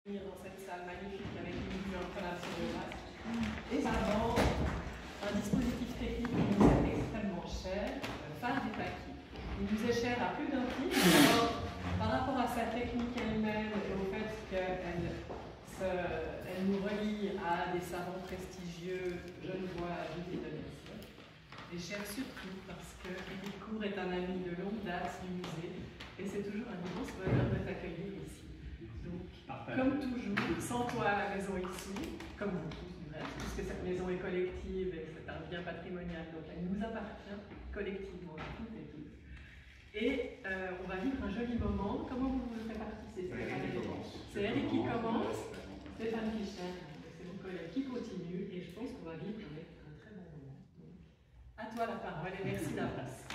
Dans cette salle magnifique avec une vue internationale. Et avant, un dispositif technique qui nous est extrêmement cher, le phare du Pâquis. Il nous est cher à plus d'un titre. Par rapport à sa technique elle-même et au fait qu'elle nous relie à des savants prestigieux genevois du XIXe siècle. Et cher surtout parce que Éric Court est un ami de longue date du musée et c'est toujours un immense bonheur de t'accueillir ici. Donc, comme toujours, sans toi à la maison ici, comme vous tous du reste, puisque cette maison est collective et c'est un bien patrimonial, donc elle nous appartient collectivement à toutes et tous. Et on va vivre un joli moment. Comment vous le répartissez? C'est Eric qui commence, Stéphane Fischer, c'est mon collègue qui continue, et je pense qu'on va vivre avec un très bon moment. Donc, à toi la parole et merci d'avance.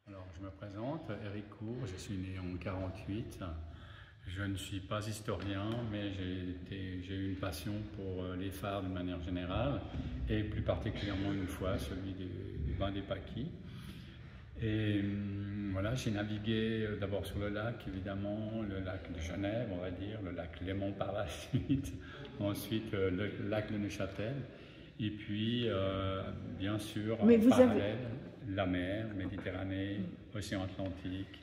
Alors, je me présente, Éric Court, je suis né en 1948. Je ne suis pas historien, mais j'ai eu une passion pour les phares de manière générale, et plus particulièrement une fois celui du bain des Pâquis. Et voilà, j'ai navigué d'abord sur le lac, évidemment, le lac de Genève, on va dire, le lac Léman par la suite, ensuite le lac de Neuchâtel, et puis bien sûr, en parallèle, la mer, Méditerranée, Océan Atlantique,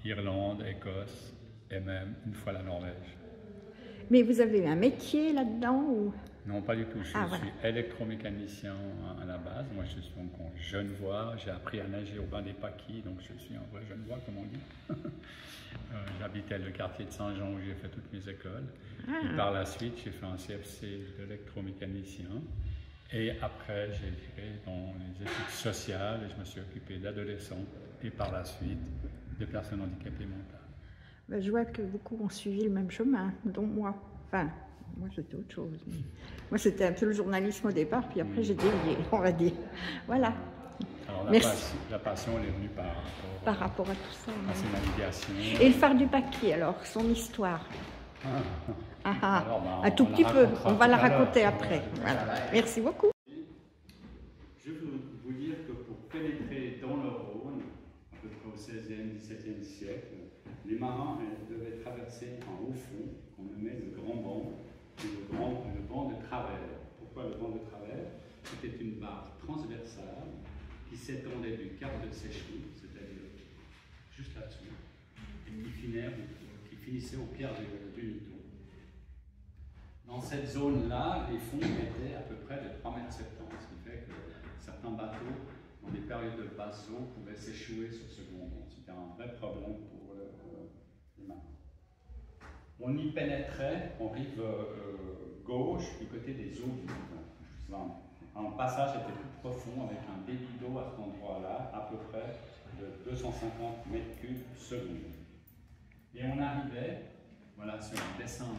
Irlande, Écosse, et même une fois la Norvège. Mais vous avez un métier là-dedans ou... Non, pas du tout. Je suis électromécanicien à la base. Moi, je suis encore genevois. J'ai appris à nager au bain des Pâquis, donc je suis un vrai genevois, comme on dit. J'habitais le quartier de Saint-Jean où j'ai fait toutes mes écoles. Et par la suite, j'ai fait un CFC d'électromécanicien. Et après, j'ai été dans les études sociales et je me suis occupé d'adolescents et par la suite de personnes handicapées mentales. Ben, je vois que beaucoup ont suivi le même chemin, dont moi. Enfin, moi c'était autre chose. Moi c'était un peu le journalisme au départ, puis après j'ai dévié, on va dire. Voilà. Alors la passion elle est venue par rapport à tout ça. À ces navigations. Et le phare du Pâquis, alors, son histoire. Alors, un tout petit peu, on va la raconter après. Voilà. Merci beaucoup. Je veux vous dire que pour pénétrer dans le Rhône, à peu près au XVIe, XVIIe siècle, les marins devaient traverser en haut fond, qu'on nommait le grand banc, et le banc de travers. Pourquoi le banc de travers? C'était une barre transversale qui s'étendait du cap de Sécheron, c'est-à-dire juste là-dessous, et qui finissait au pierre du Niton. Dans cette zone-là, les fonds étaient à peu près de 3,70 m, ce qui fait que certains bateaux, dans des périodes de basse eau, pouvaient s'échouer sur ce grand banc. C'était un vrai problème pour les marins. On y pénétrait en rive gauche du côté des eaux vives. Un passage était plus profond avec un débit d'eau à cet endroit-là, à peu près de 250 m3 seconde. Et on arrivait, voilà sur un dessin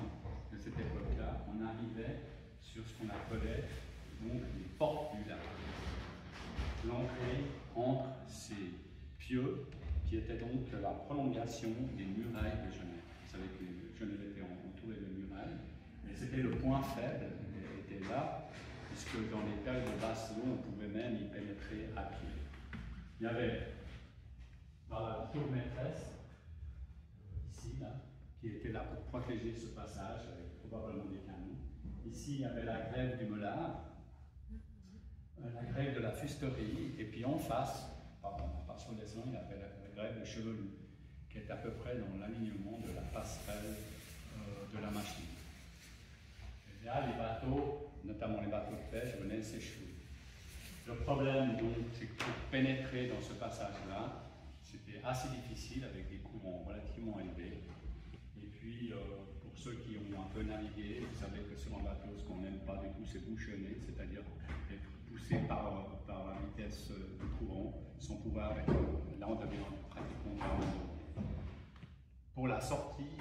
de cette époque-là, on arrivait sur ce qu'on appelait donc les portes du lac. L'entrée entre ces pieux qui étaient donc la prolongation des murailles de Genève. Vous savez que Genève était entourée de murailles, mais c'était le point faible, était là, puisque dans les périodes de basse eau, on pouvait même y pénétrer à pied. Il y avait dans la tour maîtresse, ici, là, qui était là pour protéger ce passage avec probablement des canons. Ici, il y avait la grève du Melard, la grève de la fusterie, et puis en face, par son dessin, il y avait la grève de Chevelu, qui est à peu près dans l'alignement de la passerelle de la machine. Et là, les bateaux, notamment les bateaux de pêche, venaient s'échouer. Le problème, donc, c'est que pour pénétrer dans ce passage-là, c'était assez difficile avec des courants relativement élevés. Et puis, pour ceux qui ont un peu navigué, vous savez que sur un bateau, ce qu'on n'aime pas du tout, c'est bouchonner, c'est-à-dire être poussé par la vitesse du courant, sans pouvoir être. Là, on devient pratiquement permanent. Pour la sortie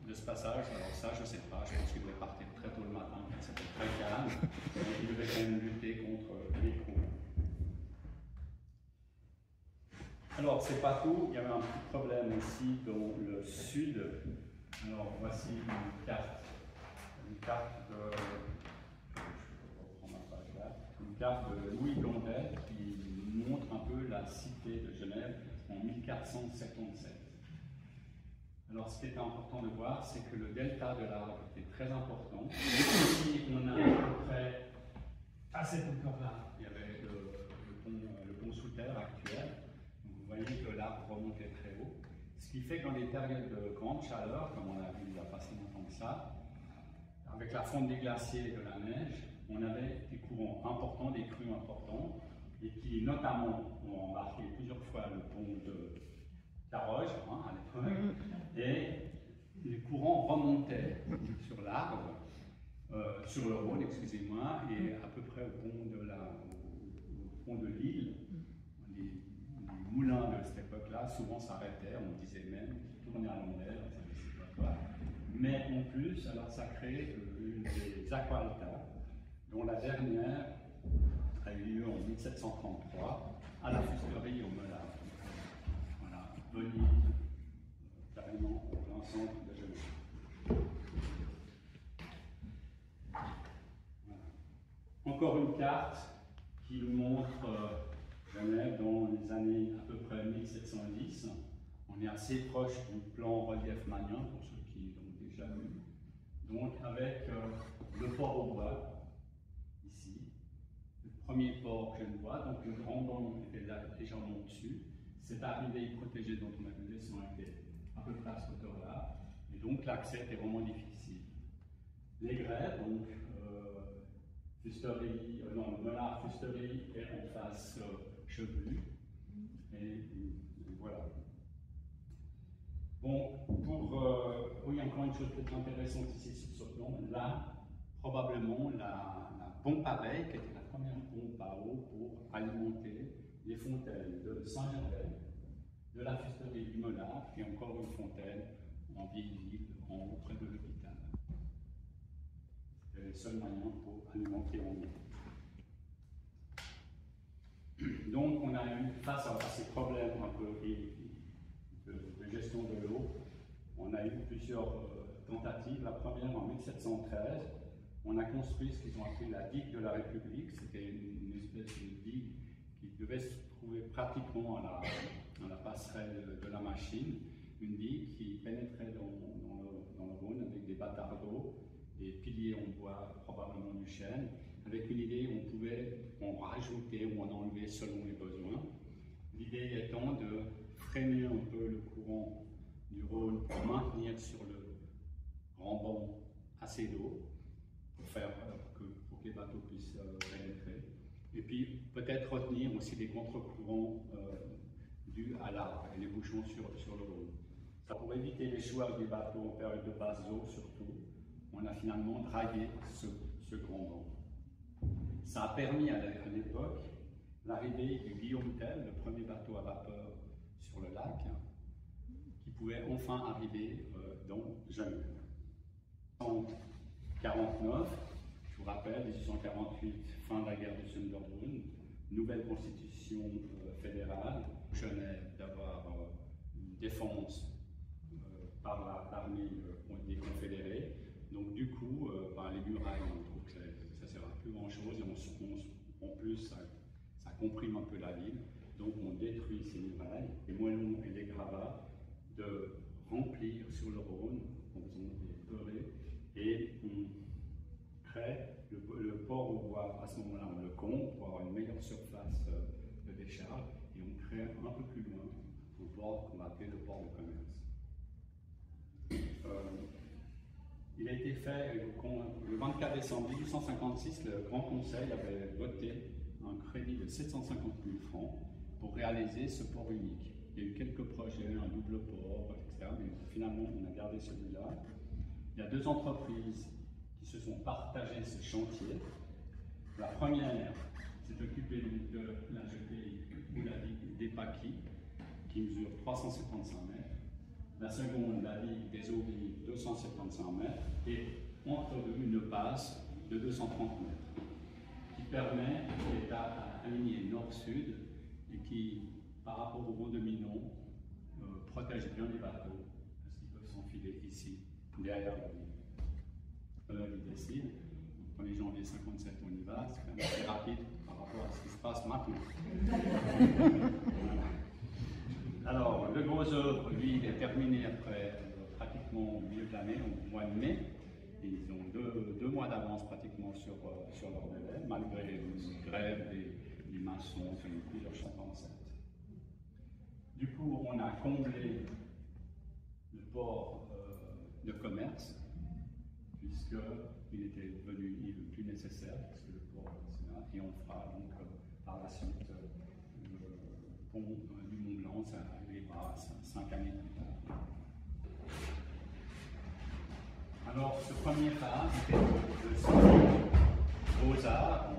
de ce passage, alors ça, je ne sais pas, je pense qu'il devait partir très tôt le matin, c'était très calme, donc il devait quand même lutter contre les courants. Alors, c'est pas tout, il y avait un petit problème aussi dans le sud. Alors, voici une carte de. Je reprends ma page là. Une carte de Louis Blondet qui montre un peu la cité de Genève en 1477. Alors, ce qui est important de voir, c'est que le delta de l'arbre était très important. Ici, on a à peu près, à cette hauteur-là, il y avait le pont sous terre actuel. Donc, vous voyez que l'arbre remontait très haut. Ce qui fait que dans les périodes de grande chaleur, comme on a vu il n'y a pas si longtemps que ça, avec la fonte des glaciers et de la neige, on avait des courants importants, des crues importants, et qui notamment ont embarqué plusieurs fois le pont de Caroge, à l'époque, et les courants remontaient sur l'arbre, sur le Rhône, excusez-moi, et à peu près au pont de l'île. Les moulins de cette époque-là souvent s'arrêtaient, on disait même qu'ils tournaient à l'envers, ça ne sais pas quoi. Mais en plus, alors ça crée des aqualtas, dont la dernière a eu lieu en 1733 à la fusterie au Melun. Voilà, Venise, carrément au plein centre de Genève. Voilà. Encore une carte qui nous montre Genève dans les années à peu près 1710. On est assez proche du plan relief magnien, pour ceux qui l'ont déjà vu. Donc avec le port au bois, ici, le premier port genevois, donc le grand banc était là légèrement dessus. Cette arrivée protégée dont on a vu le dessin était à peu près à cette hauteur-là, et donc l'accès était vraiment difficile. Les grèves, donc fusterie, Melun fusterie est en face chevelu, et voilà. Bon, oui, encore une chose peut-être intéressante ici sur ce plan, là, probablement la pompe à veille, qui était la première pompe à eau pour alimenter les fontaines de Saint-Gervais, de la fusterie du Melun, et encore une fontaine en vieille ville, près de l'hôpital. C'était le seul moyen pour alimenter en eau. Donc, on a eu, face à ces problèmes un peu de gestion de l'eau, on a eu plusieurs tentatives. La première en 1713, on a construit ce qu'ils ont appelé la digue de la République. C'était une espèce de digue qui devait se trouver pratiquement à la passerelle de la machine. Une digue qui pénétrait dans le Rhône avec des bâtards d'eau, des piliers en bois, probablement du chêne, avec une idée où on pouvait en rajouter ou en enlever selon les besoins. L'idée étant de freiner un peu le courant du Rhône pour maintenir sur le grand banc assez d'eau, pour que les bateaux puissent pénétrer. Et puis peut-être retenir aussi les contre-courants dus à l'arbre et les bouchons sur le Rhône. Ça pour éviter l'échouage des bateaux en période de basse eau surtout, on a finalement dragué ce grand banc. Ça a permis à l'époque l'arrivée de Guillaume Tell, le premier bateau à vapeur sur le lac, qui pouvait enfin arriver dans Genève. En 1949, je vous rappelle, 1848, fin de la guerre de Sunderland, nouvelle constitution fédérale, Genève d'avoir une défense par l'armée des confédérés. Donc du coup, les murailles, on trouve que ça ne sert à plus grand-chose, et en plus, ça comprime un peu la ville. Donc on détruit ces murailles, les moellons et les gravats, de remplir sur le Rhône, en faisant des beurrés, et on crée le port au bois. À ce moment-là, on le compte pour avoir une meilleure surface de décharge, et on crée un peu plus loin un port qu'on va appeler le port de commerce. Il a été fait le 24 décembre 1856, le Grand Conseil avait voté un crédit de 750 000 francs pour réaliser ce port unique. Il y a eu quelques projets, un double port, etc. Mais finalement, on a gardé celui-là. Il y a deux entreprises qui se sont partagées ce chantier. La première s'est occupée de la jetée ou la digue des Paquis, qui mesure 375 mètres. La seconde, la digue des eaux vives, 275 mètres. Et entre deux, une passe de 230 mètres, qui permet d'être aligné nord-sud et qui, par rapport au vent dominant, protège bien les bateaux, parce qu'ils peuvent s'enfiler ici, derrière la ville. Ils décident. Le 1er janvier 57, on y va, c'est quand même assez rapide par rapport à ce qui se passe maintenant. Alors, le gros œuvre, lui, il est terminé après pratiquement au milieu de l'année, au mois de mai. Ils ont deux mois d'avance pratiquement sur leur délai, malgré les grèves des maçons, qui ont plusieurs chances. Du coup, on a comblé le port de commerce, puisqu'il était devenu le plus nécessaire, parce que le port, et on fera donc par la suite le pont du Mont-Blanc, ça arrivera 5 années plus tard. Alors, ce premier phare était de style Beaux-Arts,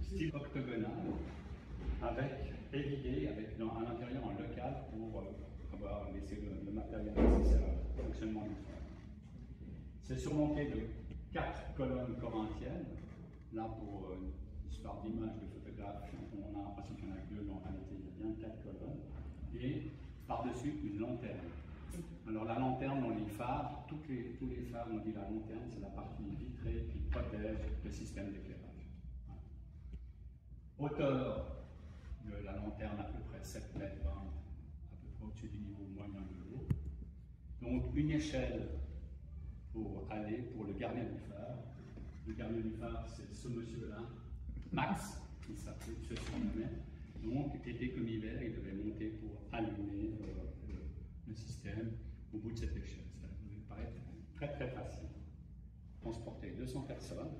style octogonal, avec évidé, avec à l'intérieur un local pour avoir laissé le matériel nécessaire au fonctionnement du phare. C'est surmonté de 4 colonnes corinthiennes. Là, pour histoire d'image de photographe, on a l'impression qu'il y en a que 2, mais en réalité, il y a bien 4 colonnes. Et par-dessus, une lanterne. Alors, la lanterne dans les phares, tous les phares, on dit la lanterne, c'est la partie vitrée qui protège le système d'éclairage. Hauteur de la lanterne, à peu près 7,20 m, à peu près au-dessus du niveau moyen de l'eau. Donc, une échelle pour le gardien du phare. Le gardien du phare, c'est ce monsieur-là, Max, qui s'appelait, se surnommait. Donc, été comme hiver, il devait monter pour allumer le système au bout de cette échelle. Ça devait paraître très très facile. Transporter 200 personnes,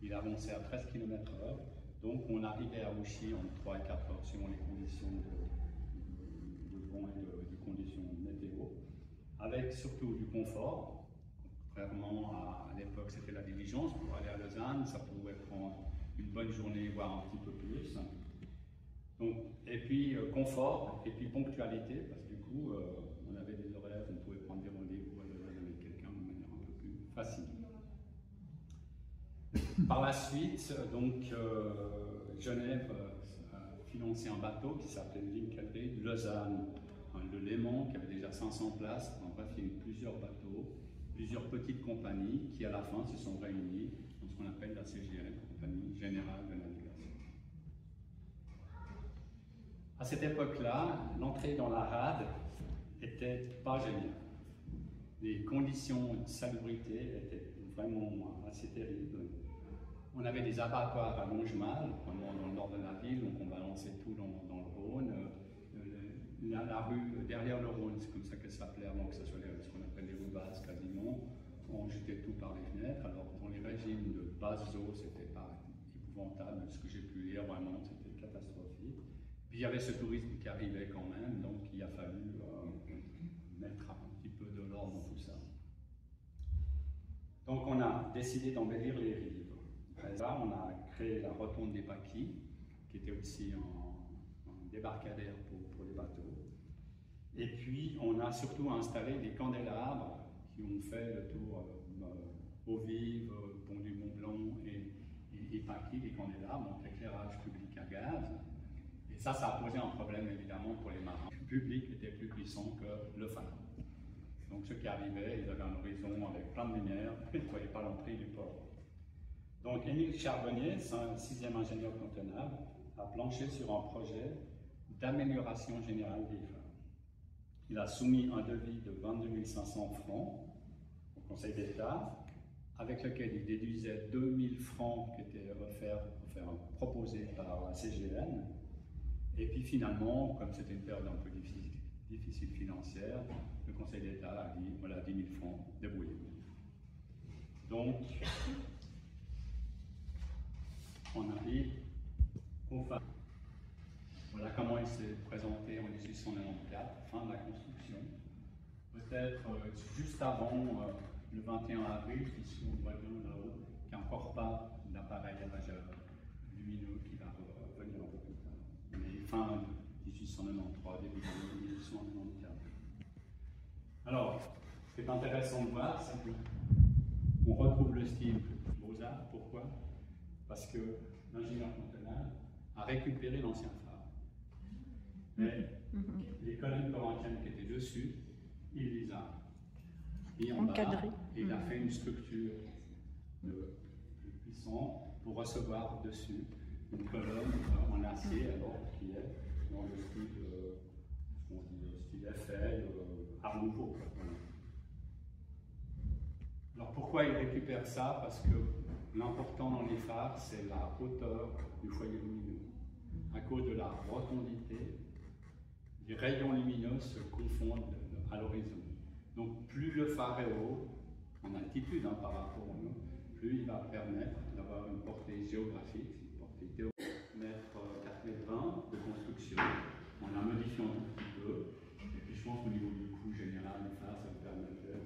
il avançait à 13 km/h, donc on arrivait à Ouchy en 3 et 4 heures selon les conditions de vent et de conditions météo, avec surtout du confort. Contrairement à l'époque, c'était la diligence. Pour aller à Lausanne, ça pouvait prendre une bonne journée, voire un petit peu plus. Donc, et puis confort, et puis ponctualité, parce que du coup, on avait des horaires, on pouvait prendre des rendez-vous avec quelqu'un de manière un peu plus facile. Par la suite, donc, Genève a financé un bateau qui s'appelait Linkelried, Lausanne, le Léman, qui avait déjà 500 places. En bref, il y a eu plusieurs bateaux, plusieurs petites compagnies qui, à la fin, se sont réunies dans ce qu'on appelle la CGN, Compagnie Générale de Navigation. À cette époque-là, l'entrée dans la rade n'était pas géniale. Les conditions de salubrité étaient vraiment assez terribles. On avait des abattoirs à Longemal, dans le nord de la ville, donc on balançait tout dans le Rhône. La rue derrière le Rhône, c'est comme ça qu'elle s'appelait avant que ce soit ce qu'on appelle les rues basses quasiment. On jetait tout par les fenêtres. Alors dans les régimes de basse eau, c'était pas épouvantable. Ce que j'ai pu lire vraiment, c'était catastrophique. Puis il y avait ce tourisme qui arrivait quand même, donc il a fallu mettre un petit peu de l'ordre dans tout ça. Donc on a décidé d'embellir les rives. Là, on a créé la rotonde des Paquis, qui était aussi un débarcadère pour les bateaux. Et puis on a surtout installé des candélabres qui ont fait le tour Eaux Vives, Pont du Mont-Blanc et Paquis, des candélabres, donc l'éclairage public à gaz. Et ça a posé un problème évidemment pour les marins. Le public était plus puissant que le phare. Donc ceux qui arrivaient, ils avaient un horizon avec plein de lumière, ils ne voyaient pas l'entrée du port. Donc Émile Charbonnier, un 6e ingénieur cantonal, a planché sur un projet d'amélioration générale des phares. Il a soumis un devis de 22 500 francs au Conseil d'État, avec lequel il déduisait 2 000 francs qui étaient proposés par la CGN. Et puis finalement, comme c'était une période un peu difficile financière, le Conseil d'État a dit, voilà, 10 000 francs, débrouillez-vous. Donc, on arrive au phare. Voilà comment il s'est présenté en 1894, fin de la construction. Peut-être juste avant le 21 avril, ici on voit bien là-haut, qu'il n'y a encore pas d'appareillage lumineux qui va revenir un peu plus tard. Mais fin 1893, début de 1894. Alors, ce qui est intéressant de voir, c'est qu'on retrouve le style Beaux-Arts. Pourquoi? Parce que l'ingénieur cantonal a récupéré l'ancien phare. Mais les colonnes corinthiennes qui étaient dessus, il les a mis en bas et il a fait une structure plus puissante pour recevoir dessus une colonne en acier alors qui est dans le style, style Eiffel, à nouveau. Voilà. Alors pourquoi ils récupèrent ça? Parce que l'important dans les phares, c'est la hauteur du foyer lumineux. À cause de la rotondité, les rayons lumineux se confondent à l'horizon. Donc plus le phare est haut, en altitude par rapport à nous, plus il va permettre d'avoir une portée géographique, une portée théorique. 4,20 m de construction, on a modifié un tout petit peu, et puis je pense qu'au niveau du coût général du phare, ça me permettrait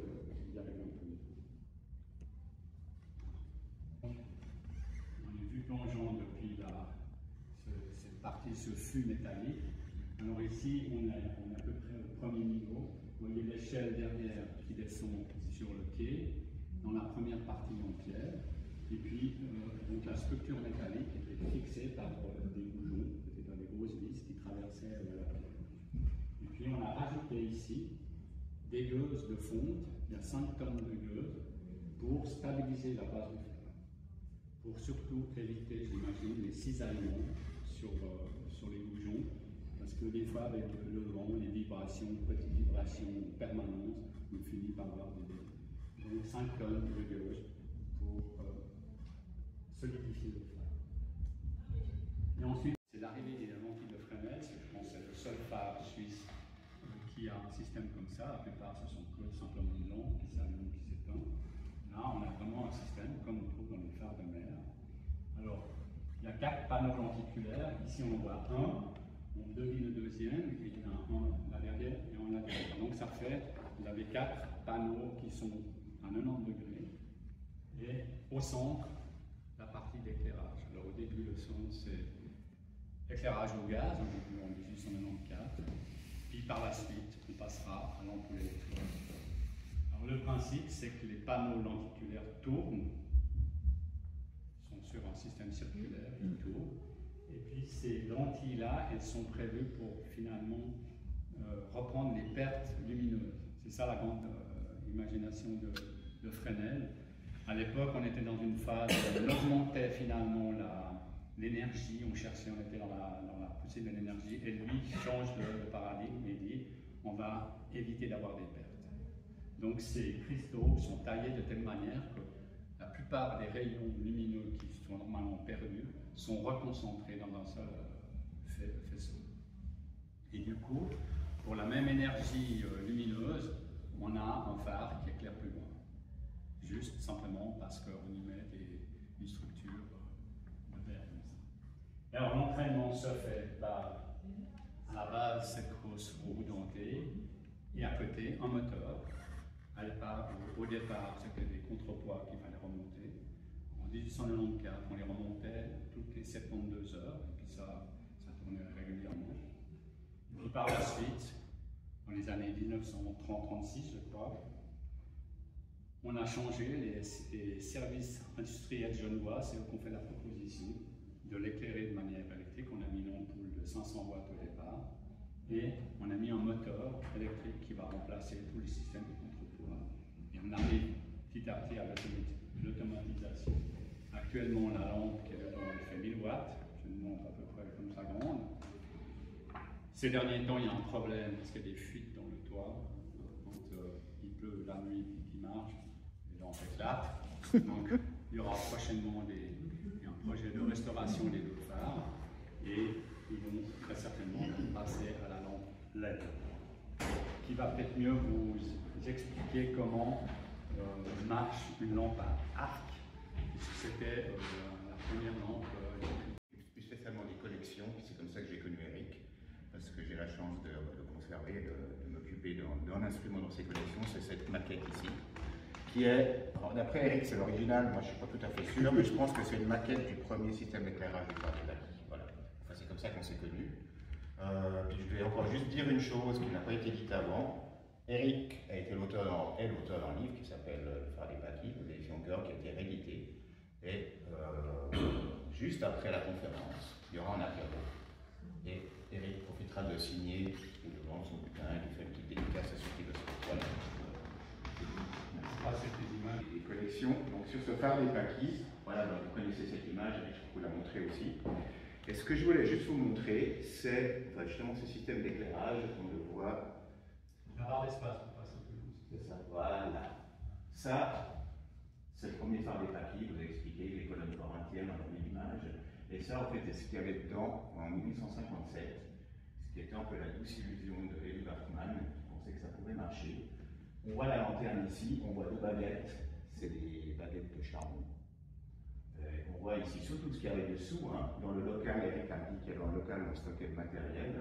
d'y arriver un peu mieux. On est vu plongeant depuis cette partie, ce fût métallique. Alors ici, on a à peu près le premier niveau. Vous voyez l'échelle derrière qui descend sur le quai, dans la première partie en pierre. Et puis, donc la structure métallique était fixée par des boujons, c'était dans des grosses vis qui traversaient la pierre. Et puis, on a rajouté ici des gueuses de fonte, il y a 5 tonnes de gueuses, pour stabiliser la base du phare. Pour surtout éviter, j'imagine, les cisaillements sur les boujons, parce que des fois, avec le vent, les vibrations, petites vibrations permanentes, on finit par avoir donc 5 tonnes de gueuses pour solidifier le phare. Et ensuite, c'est l'arrivée des lentilles de Fresnel. Je pense que c'est le seul phare suisse qui a un système comme ça. La plupart, ce sont que simplement une lampe qui s'allume, qui s'éteint. Là, on a vraiment un système comme on trouve dans les phares de mer. Alors, il y a 4 panneaux lenticulaires. Ici, on voit un. On devine le deuxième, et il y en a un là derrière et un là derrière. Donc ça fait, vous avez 4 panneaux qui sont à 90 degrés. Et au centre, la partie d'éclairage. Alors au début, le son, c'est éclairage au gaz, au début en 1894. Puis par la suite, on passera à l'ampoule électrique. Alors le principe, c'est que les panneaux lenticulaires tournent, sont sur un système circulaire, ils tournent. Et puis ces lentilles-là, elles sont prévues pour finalement reprendre les pertes lumineuses. C'est ça la grande imagination de Fresnel. À l'époque, on était dans une phase où on augmentait finalement l'énergie, on était dans la poussée de l'énergie, et lui change le paradigme et dit on va éviter d'avoir des pertes. Donc ces cristaux sont taillés de telle manière que la plupart des rayons lumineux qui sont normalement perdus sont reconcentrés dans un seul faisceau. Et du coup, pour la même énergie lumineuse, on a un phare qui éclaire plus loin. Juste simplement parce qu'on y met une structure moderne. Et alors l'entraînement se fait par, à la base, cette grosse roue dentée, et à côté, un moteur. Au départ, c'était des contrepoids qu'il fallait remonter. En 1894, on les remontait toutes les 72 heures, et puis ça tournait régulièrement. Et puis par la suite, dans les années 1930-36, je crois, on a changé, les services industriels genevois, c'est eux qui ont fait la proposition de l'éclairer de manière électrique. On a mis une ampoule de 500 watts au départ, et on a mis un moteur électrique qui va remplacer tous les systèmes de contrepoids. Et on arrive petit à petit à l'automatisation. Actuellement, la lampe qui est dedans, elle fait 1000 watts, j'ai une lampe à peu près comme ça grande. Ces derniers temps, il y a un problème parce qu'il y a des fuites dans le toit. Quand il pleut la nuit et qu'il marche, les lampes éclatent. Donc, il y aura prochainement un projet de restauration des deux phares et ils vont très certainement passer à la lampe LED, qui va peut-être mieux vous expliquer comment marche une lampe à arc. C'était la première lampe. Plus spécialement des collections, c'est comme ça que j'ai connu Eric, parce que j'ai la chance de conserver, de m'occuper d'un instrument dans ses collections, c'est cette maquette ici, qui est, d'après Eric c'est l'original, moi je ne suis pas tout à fait sûr, mais je pense que c'est une maquette du premier système d'éclairage du phare de Pâquis. Voilà. Enfin, c'est comme ça qu'on s'est connus. Puis je vais encore juste dire une chose qui n'a pas été dite avant. Eric est l'auteur d'un livre qui s'appelle Le phare des Pâquis, de l'édition Cœur, qui a été réédité. Et juste après la conférence, il y aura un apéro. Et Eric profitera de signer ou de vendre son bouquin et de faire une petite dédicace à ceux qui le souhaitent. Voilà. C'était des images. Des collections. Donc sur ce phare des Pâquis, voilà, donc vous connaissez cette image, Eric, je peux vous la montrer aussi. Et ce que je voulais juste vous montrer, c'est justement ce système d'éclairage, on le voit La barre d'espace pour passer un peu. C'est ça, voilà. Ça, c'est le premier phare des paquis, vous avez expliqué, les colonnes corinthiennes, on a mis l'image. Et ça, en fait, c'est ce qu'il y avait dedans en 1857, ce qui était un peu la douce illusion de Elie Bachmann, qui pensait que ça pouvait marcher. On voit la lanterne ici, on voit deux baguettes, c'est des baguettes de charbon. On voit ici surtout ce qu'il y avait dessous, hein. Dans le local, Eric a dit qu'il y avait un local où on stockait le matériel.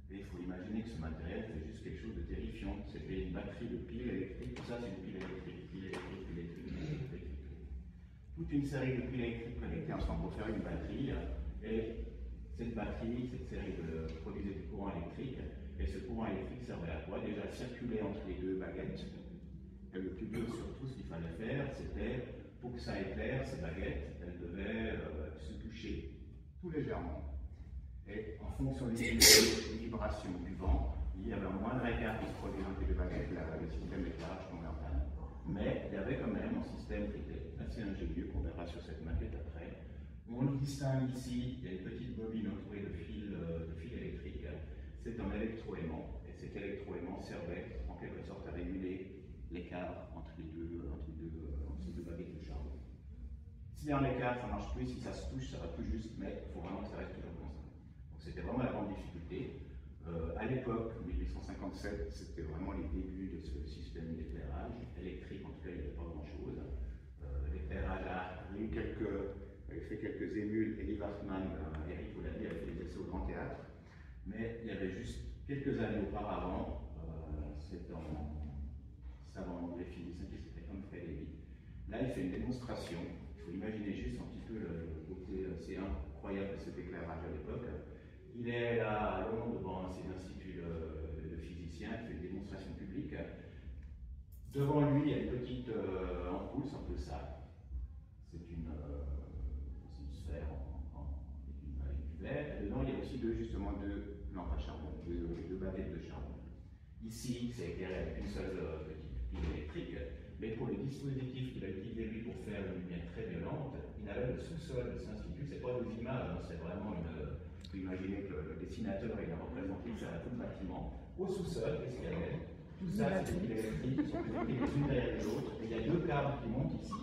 Et il faut imaginer que ce matériel, c'est juste quelque chose de terrifiant. C'était une batterie de piles électriques, tout ça c'est une pile électrique, pile électrique, pile électrique. Toute une série de piles électriques connectées ensemble pour faire une batterie. Et cette batterie, cette série produisait du courant électrique. Et ce courant électrique servait à quoi? Déjà circuler entre les deux baguettes. Et le plus dur surtout, ce qu'il fallait faire, c'était, pour que ça éclaire, ces baguettes, elles devaient se toucher tout légèrement. Et en fonction des vibrations du vent, il y avait un moindre écart qui se produisait entre les deux baguettes, le système d'éclairage tombait en panne. Mais il y avait quand même un système qui était assez ingénieux, qu'on verra sur cette maquette après. On le distingue ici, il y a une petite bobine entourée de fils électriques. C'est un électroaimant, et cet électroaimant servait en quelque sorte à réguler l'écart entre ces deux baguettes de charbon. S'il y a un écart, ça marche plus, si ça se touche, ça va tout juste, mais il faut vraiment que ça reste toujours constant. Donc c'était vraiment la grande difficulté. À l'époque, 1857, c'était vraiment les débuts de ce système d'éclairage électrique, en tout cas il n'y avait pas grand-chose. L'éclairage avait fait quelques émules, Elie Bachmann, Eric vous l'a dit, avait fait des essais au Grand Théâtre. Mais il y avait juste quelques années auparavant, c'est un savant anglais physicien qui s'appelait Humphrey Davy. Là, il fait une démonstration. Il faut imaginer juste un petit peu le côté assez incroyable de cet éclairage à l'époque. Il est là à Londres devant ses instituts de physiciens, il fait une démonstration publique. Devant lui, il y a une petite ampoule, c'est un peu ça. C'est une sphère avec du verre. Et dedans, il y a aussi deux lampes à charbon, deux baguettes de charbon. Ici, c'est éclairé avec une seule petite pile électrique, mais pour le dispositif qu'il a utilisé lui pour faire une lumière très violente, il avait le sous-sol de cet institut, c'est pas des images, hein, c'est vraiment une. Vous imaginez que le dessinateur il a représenté ça à tout le bâtiment. Au sous-sol, qu'est-ce qu'il y avait? Tout ça, c'est des piles électriques qui sont connectées les unes derrière les autres, et il y a deux câbles qui montent ici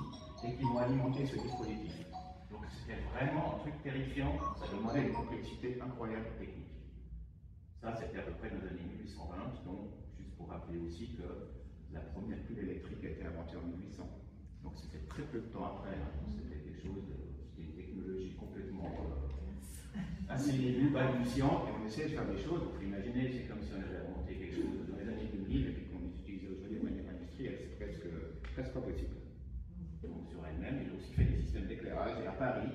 et qui vont alimenter ce dispositif. Donc c'était vraiment un truc terrifiant, ça demandait une complexité incroyable technique. Ça, c'était à peu près dans les années 1820, donc juste pour rappeler aussi que la première pile électrique a été inventée en 1800. Donc c'était très peu de temps après, hein. C'était quelque chose, c'était une technologie complètement assez balbutiante, et on essaie de faire des choses. Vous pouvez imaginer, c'est comme si on avait inventé quelque chose dans les années 2000 et puis qu'on utilisait aujourd'hui de manière industrielle, c'est presque pas possible. Donc sur elle-même, il a aussi fait des systèmes d'éclairage, et à Paris,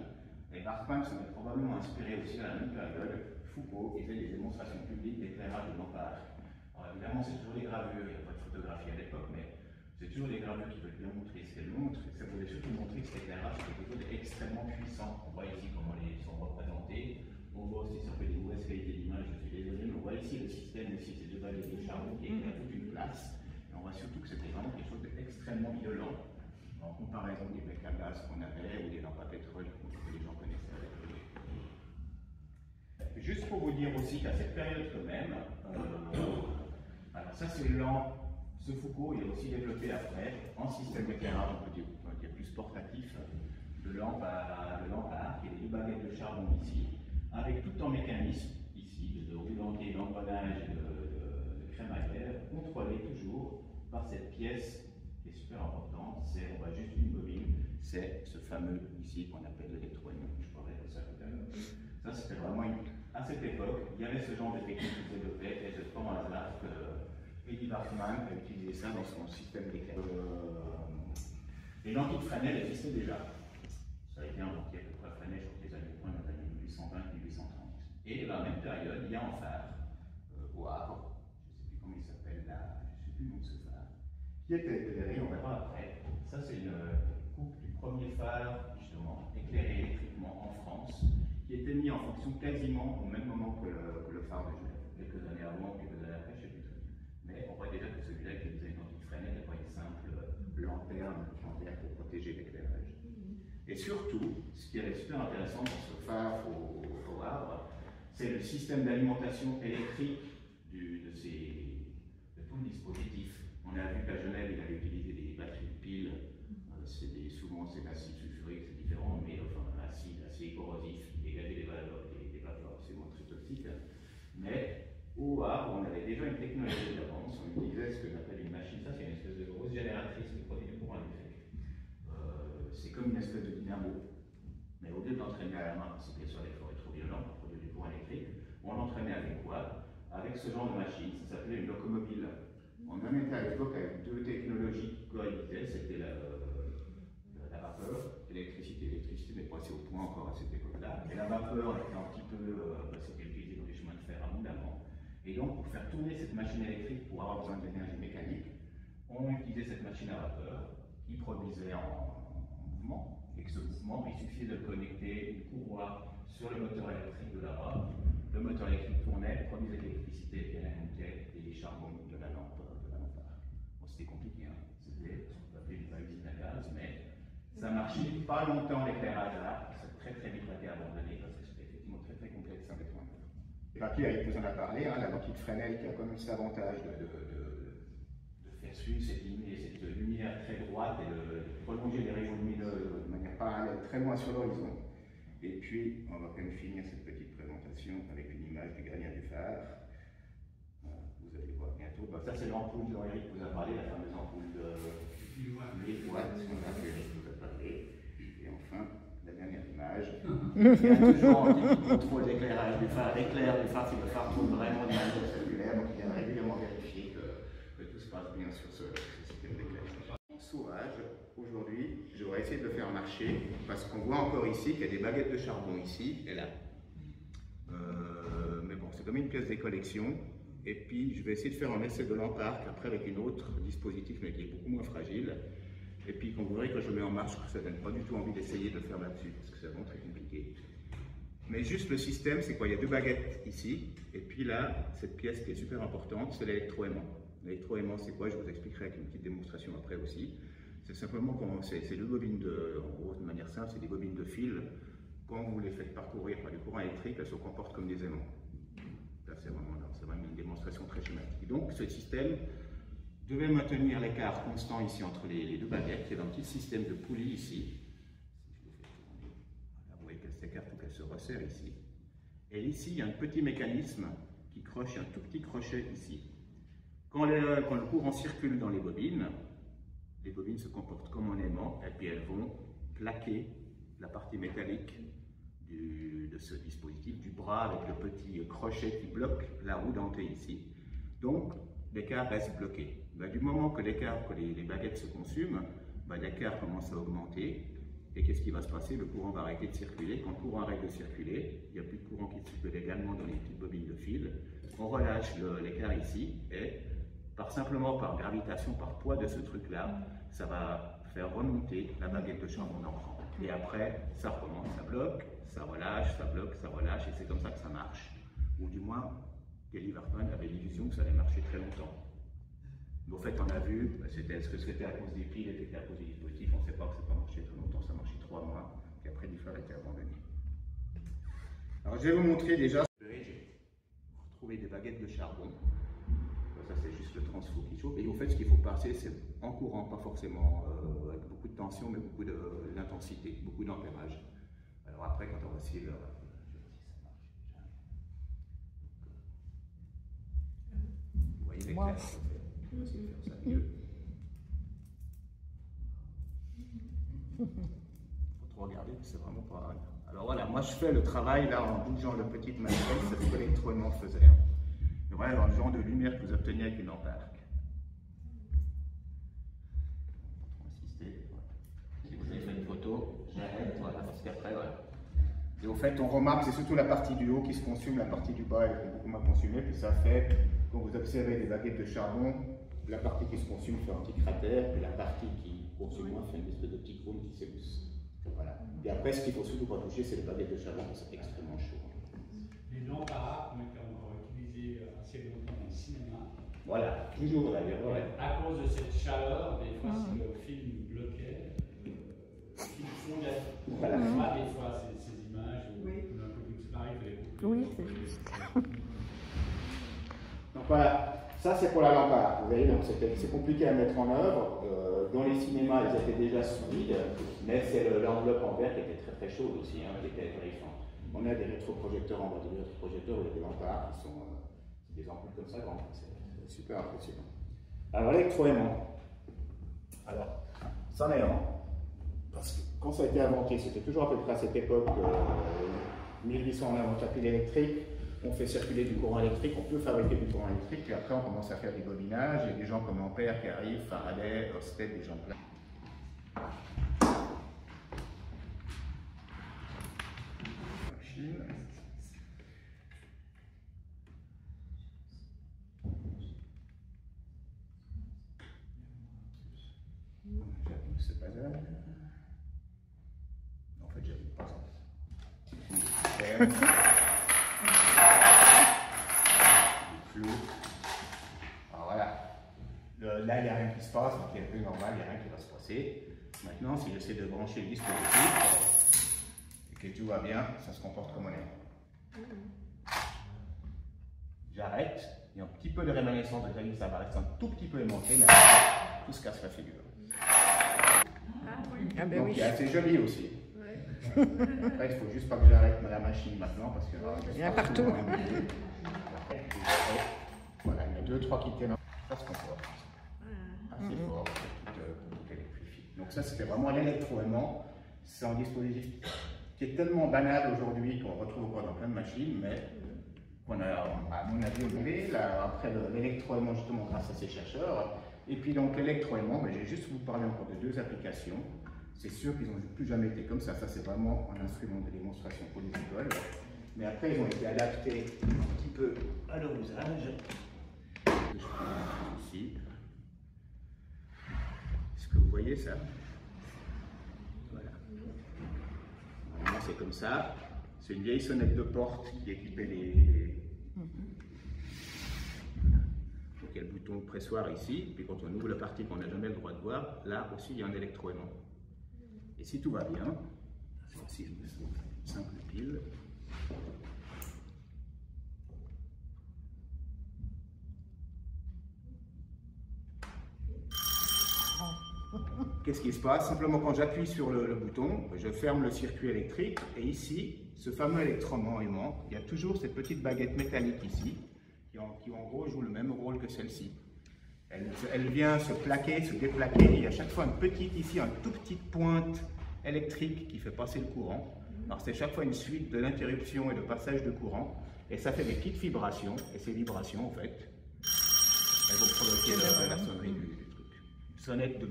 et Bachmann s'en est probablement inspiré aussi à la même période. Foucault, il fait des démonstrations publiques d'éclairage de lampadaires. Alors évidemment, c'est toujours des gravures, il n'y a pas de photographie à l'époque, mais c'est toujours des gravures qui veulent bien montrer ce qu'elles montrent. Ça voulait surtout montrer que cet éclairage est quelque chose d'extrêmement puissant. On voit ici comment ils sont représentés. On voit aussi, ça fait des mauvaises qualités d'image, je suis désolé, mais on voit ici le système aussi, ces deux baguettes de charbon qui éclairent toute une place. Et on voit surtout que c'était vraiment quelque chose d'extrêmement violent en comparaison des becs à gaz qu'on avait ou des lampes à pétrole que les gens connaissaient avec eux. Juste pour vous dire aussi qu'à cette période quand même, alors ça c'est ce Foucault, il a aussi développé après un système d'éclairage, on peut dire plus portatif, de lampe à arc, et des deux baguettes de charbon ici, avec tout un mécanisme ici, de roulanté, d'engrenage et de crémaillère, contrôlé toujours par cette pièce qui est super importante, on voit juste une bobine, c'est ce fameux ici qu'on appelle l'électroaimant, je parlerai de ça tout à l'heure. Ça c'était vraiment à cette époque, il y avait ce genre de technique qui se développait, et c'est pas un hasard que Elie Bachmann a utilisé ça dans son système d'éclairage. Les lentilles de Fresnel existaient déjà. Ça a été inventé à peu près à Fresnel, je crois que les années 1820-1830. Et dans la même période, il y a un phare au Havre, je ne sais plus comment il s'appelle là, je ne sais plus le nom de ce phare, qui était éclairé, on verra après. Ça, c'est une coupe du premier phare, justement, éclairé électriquement en France, qui était mis en fonction quasiment au même moment que le phare de Genève. Quelques années avant, quelques années après, je ne sais plus très bien. Mais on voit déjà que celui-là utilisait une lentille de Fresnel et pas une simple lanterne pour protéger l'éclairage. Et surtout, ce qui est super intéressant dans ce phare au Havre, c'est le système d'alimentation électrique de tout le dispositif. avait déjà une technologie d'avance. On utilisait ce que j'appelle une machine. Ça, c'est une espèce de grosse génératrice qui produit du courant électrique. C'est comme une espèce de dynamo. Mais au lieu d'entraîner à la main, parce que bien sûr l'effort est trop violent pour produire du courant électrique, on l'entraînait avec quoi? Avec ce genre de machine. Ça s'appelait une locomobile. On en était à l'époque avec deux technologies qui cohabitaient. C'était la vapeur, l'électricité n'est pas assez au point encore à cette époque-là. Et la vapeur était un petit peu, c'était utilisé dans les chemins de fer abondamment. Et donc, pour faire tourner cette machine électrique, pour avoir besoin d'énergie mécanique, on utilisait cette machine à vapeur qui produisait en mouvement. Et que ce mouvement, il suffisait de connecter une courroie sur le moteur électrique de la robe. Le moteur électrique tournait, produisait de l'électricité et alimentait les charbons de la lampe. Bon, c'était compliqué, hein. C'était ce qu'on appelait une usine à gaz, mais ça marchait pas longtemps l'éclairage là. Ça a très vite été abandonné parce que c'était effectivement très complexe à mettre en œuvre. Et puis Eric vous en a parlé, hein, la lentille de Fresnel qui a quand même cet avantage de faire suivre cette lumière très droite et de prolonger les rayons lumineux de manière parallèle très loin sur l'horizon. Et puis on va quand même finir cette petite présentation avec une image du gradient du phare. Vous allez voir bientôt. Ça c'est l'ampoule dont Eric vous a parlé, la fameuse ampoule de 1000 watts, on a vu Eric vous a parlé. Et enfin, la dernière image. Il y a toujours un petit contrôle d'éclairage du phare. L'éclair du phare, c'est que le phare tourne vraiment de manière circulaire, donc il vient régulièrement vérifier que tout se passe bien sur ce système d'éclairage. Sauvage, aujourd'hui, j'aurais essayé de le faire marcher, parce qu'on voit encore ici qu'il y a des baguettes de charbon ici et là. Mais bon, c'est comme une pièce des collections. Et puis, je vais essayer de faire un essai de l'Emparc, après avec une autre dispositif, mais qui est beaucoup moins fragile. Et puis, quand vous verrez que je le mets en marche, ça ne donne pas du tout envie d'essayer de le faire là-dessus, parce que c'est vraiment très compliqué. Mais juste le système, c'est quoi? Il y a deux baguettes ici, et puis là, cette pièce qui est super importante, c'est l'électroaimant. L'électroaimant, c'est quoi? Je vous expliquerai avec une petite démonstration après aussi. C'est simplement, c'est deux bobines en gros, de manière simple, c'est des bobines de fil. Quand vous les faites parcourir par du courant électrique, elles se comportent comme des aimants. Là, c'est vraiment une démonstration très schématique. Et donc, ce système devait maintenir l'écart constant ici entre les deux baguettes. Il y a un petit système de poulie ici. Si je le fais tourner, vous voyez qu'elle s'écarte ou qu'elle se resserre ici. Et ici, il y a un petit mécanisme qui croche, un tout petit crochet ici. Quand le courant circule dans les bobines se comportent comme un aimant et puis elles vont plaquer la partie métallique de ce dispositif, du bras avec le petit crochet qui bloque la roue dentée ici. Donc, l'écart reste bloqué. Du moment que les baguettes se consument, l'écart commence à augmenter. Et qu'est-ce qui va se passer? Le courant va arrêter de circuler. Quand le courant arrête de circuler, il n'y a plus de courant qui circule également dans les petites bobines de fil. On relâche l'écart ici et simplement par gravitation, par poids de ce truc-là, ça va faire remonter la baguette de charbon d'entrant. Et après, ça recommence, ça bloque, ça relâche, ça bloque, ça relâche, et c'est comme ça que ça marche. Ou du moins, Kelly Wartman avait l'illusion que ça allait marcher très longtemps. Mais au fait, on a vu, est-ce que c'était à cause des piles, est-ce que c'était à cause du dispositif, on ne sait pas que ça n'a pas marché très longtemps, ça a marché 3 mois, et après l'IFA a été abandonné. Alors je vais vous montrer déjà, j'ai retrouvé des baguettes de charbon. Ça c'est juste le transfo qui chauffe, et au fait ce qu'il faut passer c'est en courant, pas forcément avec beaucoup de tension, mais beaucoup d'intensité, beaucoup d'ampérage. Alors après quand on va essayer de... Vous voyez l'éclair, on va essayer de faire ça mieux. Il faut trop regarder, c'est vraiment pas... Alors voilà, moi je fais le travail là en bougeant le petit matériel, c'est ce que l'électroaimant faisait. Et voilà dans le genre de lumière que vous obtenez avec une Emparc. Si vous avez fait une photo, j'arrête, voilà, parce qu'après, voilà. Et au fait, on remarque, c'est surtout la partie du haut qui se consume, la partie du bas est beaucoup moins consumée, puis ça fait, quand vous observez des baguettes de charbon, la partie qui se consume fait un petit cratère, puis la partie qui consume moins fait une espèce de petit cône qui s'émousse. Voilà. Et après, ce qu'il faut surtout pas toucher, c'est les baguettes de charbon, parce que c'est extrêmement chaud. Les lampadaires ont été encore utilisés assez longtemps dans le cinéma. Voilà, toujours d'ailleurs. Ouais. À cause de cette chaleur, des fois, si le film bloquait, le film fondait. Voilà. Des fois, ces images où un peu tout ça arrive. Oui, c'est juste. Donc voilà, ça c'est pour la lampada. Vous voyez, donc c'est compliqué à mettre en œuvre. Dans les cinémas, ils étaient déjà sous vide, mais c'est l'enveloppe en verre qui était très très chaude aussi, qui était terrifiante. On a des rétroprojecteurs en bas, des rétroprojecteurs, il y a des lampards qui sont des ampoules comme ça grandes. C'est super impressionnant. Alors, l'électroaimant. Alors, c'en est un. Parce que quand ça a été inventé, c'était toujours à peu près à cette époque, 1800, on invente la pile électrique, on fait circuler du courant électrique, on peut fabriquer du courant électrique, puis après on commence à faire des bobinages, il y a des gens comme Ampère qui arrivent, Faraday, Ørsted, des gens plein. Machine. J'appuie ce passage. En fait, j'appuie pas ça. Alors voilà. Là, il n'y a rien qui se passe, donc il est un peu normal, il n'y a rien qui va se passer. Maintenant, si j'essaie de brancher le dispositif et que tout va bien, ça se comporte comme on est. J'arrête, il y a un petit peu de rémanescence de gravité, ça va rester un tout petit peu aimanté, mais tout se casse la figure. Ah ben donc oui. il est assez joli aussi. Après, il faut juste pas que j'arrête la machine maintenant parce que il y en a partout. Voilà, il y a 2-3 qui tiennent. Ça se comporte assez fort pour tout électrifier. Donc ça, c'était vraiment l'électroaimant. C'est un dispositif qui est tellement banal aujourd'hui qu'on retrouve encore dans plein de machines, mais qu'on a, à mon avis, oublié après l'électroaimant justement grâce à ces chercheurs. Et puis donc l'électroaimant, je vais juste vous parler encore de 2 applications. C'est sûr qu'ils n'ont plus jamais été comme ça. Ça, c'est vraiment un instrument de démonstration pour les écoles. Mais après, ils ont été adaptés un petit peu à leur usage. Je prends ici. Est-ce que vous voyez ça? Voilà. Normalement, c'est comme ça. C'est une vieille sonnette de porte qui équipait les... Donc, il y a le bouton pressoir ici. Puis quand on ouvre la partie qu'on n'a jamais le droit de voir, là aussi, il y a un électroaimant. Et si tout va bien, si je me sens une simple pile, qu'est-ce qui se passe? Simplement quand j'appuie sur le bouton, je ferme le circuit électrique et ici, ce fameux électroaimant, il y a toujours cette petite baguette métallique ici qui en gros joue le même rôle que celle-ci. Elle vient se plaquer, se déplaquer, et il y a chaque fois une petite ici, une toute petite pointe électrique qui fait passer le courant. Alors c'est chaque fois une suite de l'interruption et de passage de courant, et ça fait des petites vibrations, et ces vibrations en fait, elles vont provoquer la sonnerie du truc. Une sonnette de...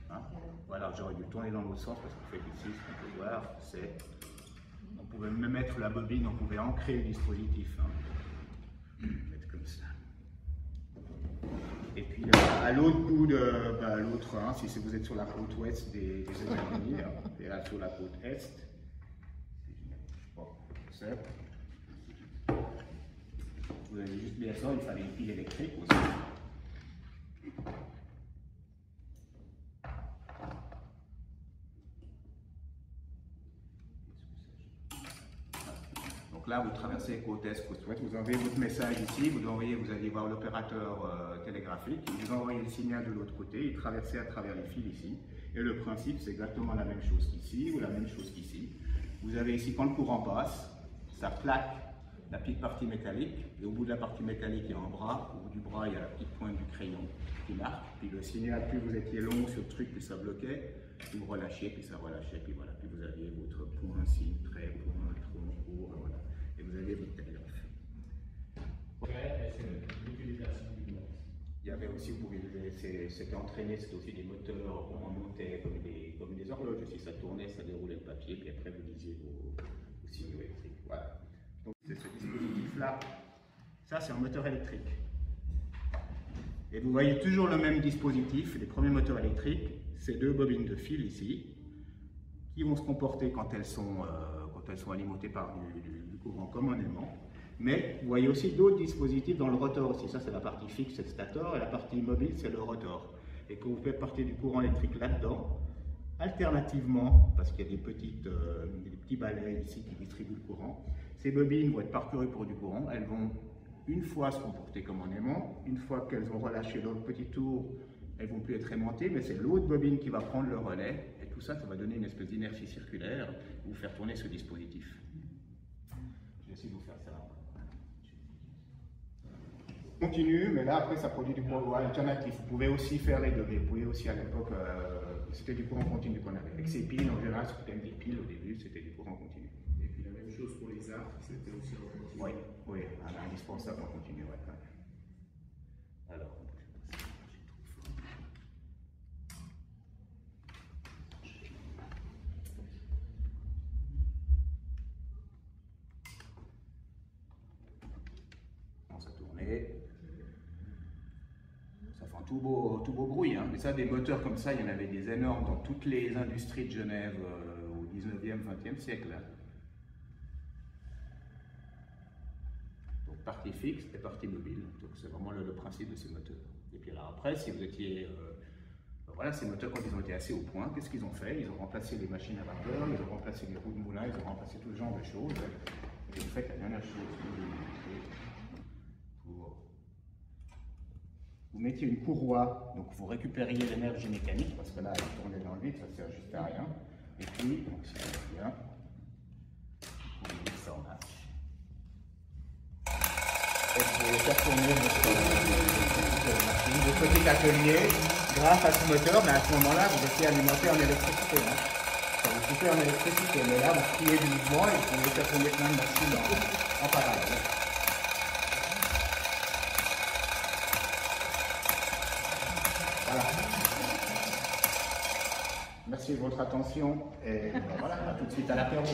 Hein? Voilà, j'aurais dû tourner dans l'autre sens parce qu'en fait ici, ce qu'on peut voir, c'est... On pouvait même mettre la bobine, on pouvait ancrer le dispositif. Hein. Mettre comme ça. Et puis à l'autre bout de l'autre, hein, si vous êtes sur la côte ouest des États-Unis, et là sur la côte est, vous avez juste bien ça, il fallait une pile électrique aussi. Donc là, vous traversez côte est, côte ouest, vous envoyez votre message ici, vous allez voir l'opérateur télégraphique, il vous envoie le signal de l'autre côté, il traverse à travers les fils ici. Et le principe, c'est exactement la même chose qu'ici ou la même chose qu'ici. Vous avez ici, quand le courant passe, ça plaque la petite partie métallique, et au bout de la partie métallique, il y a un bras, au bout du bras, il y a la petite pointe du crayon qui marque, puis le signal, plus vous étiez long sur le truc, plus ça bloquait, puis vous relâchez, puis ça relâchait, puis voilà, puis vous aviez votre point, signe, trait, point, tronc, court, voilà. Et vous avez votre télégraphe. L'utilisation du mot. Il y avait aussi, c'était entraîné, c'était aussi des moteurs qu'on montait comme des horloges. Si ça tournait, ça déroulait le papier, puis après vous lisiez vos signaux électriques. Voilà. Donc c'est ce dispositif-là. Ça, c'est un moteur électrique. Et vous voyez toujours le même dispositif, les premiers moteurs électriques, ces 2 bobines de fil ici, qui vont se comporter quand elles sont alimentées par du courant comme un aimant. Mais vous voyez aussi d'autres dispositifs dans le rotor aussi. Ça, c'est la partie fixe, c'est le stator, et la partie mobile, c'est le rotor. Et quand vous faites partie du courant électrique là-dedans, alternativement, parce qu'il y a des petits balais ici qui distribuent le courant, ces bobines vont être parcourues pour du courant. Elles vont une fois se comporter comme un aimant. Une fois qu'elles ont relâché l'autre petit tour, elles ne vont plus être aimantées, mais c'est l'autre bobine qui va prendre le relais. Et tout ça, ça va donner une espèce d'inertie circulaire et vous faire tourner ce dispositif. Je vais essayer de vous faire ça. continu, mais là après ça produit du courant alternatif. Vous pouvez aussi faire les deux, mais vous pouvez aussi à l'époque, c'était du courant continu qu'on avait. Avec ces piles, en général, c'était des piles au début, c'était du courant continu. Et puis la même chose pour les arcs, c'était aussi en continu. Oui, oui, indispensable en continu, ouais. Alors, ça tournait. Ça fait un tout beau bruit, hein. Mais ça, des moteurs comme ça, il y en avait des énormes dans toutes les industries de Genève au 19e, 20e siècle. Hein. Donc partie fixe et partie mobile. Donc c'est vraiment le principe de ces moteurs. Et puis alors après, si vous étiez... voilà, ces moteurs, quand ils ont été assez au point, qu'est-ce qu'ils ont fait? Ils ont remplacé les machines à vapeur, ils ont remplacé les roues de moulin, ils ont remplacé tout ce genre de choses. Et vous faites la dernière chose. Vous mettiez une courroie, donc vous récupériez l'énergie mécanique, parce que là, elle tournait dans le vide, ça ne sert juste à rien. Et puis, donc si on revient, vous mettez ça en marche. Et vous pouvez faire tourner vos petits ateliers grâce à ce moteur, mais à ce moment-là, vous étiez alimenté en électricité. Hein. Ça vous coupait en électricité, mais là, vous criez du mouvement et vous pouvez faire tourner plein de machines en parallèle. Voilà. Merci de votre attention et voilà, à tout de suite à l'apéro.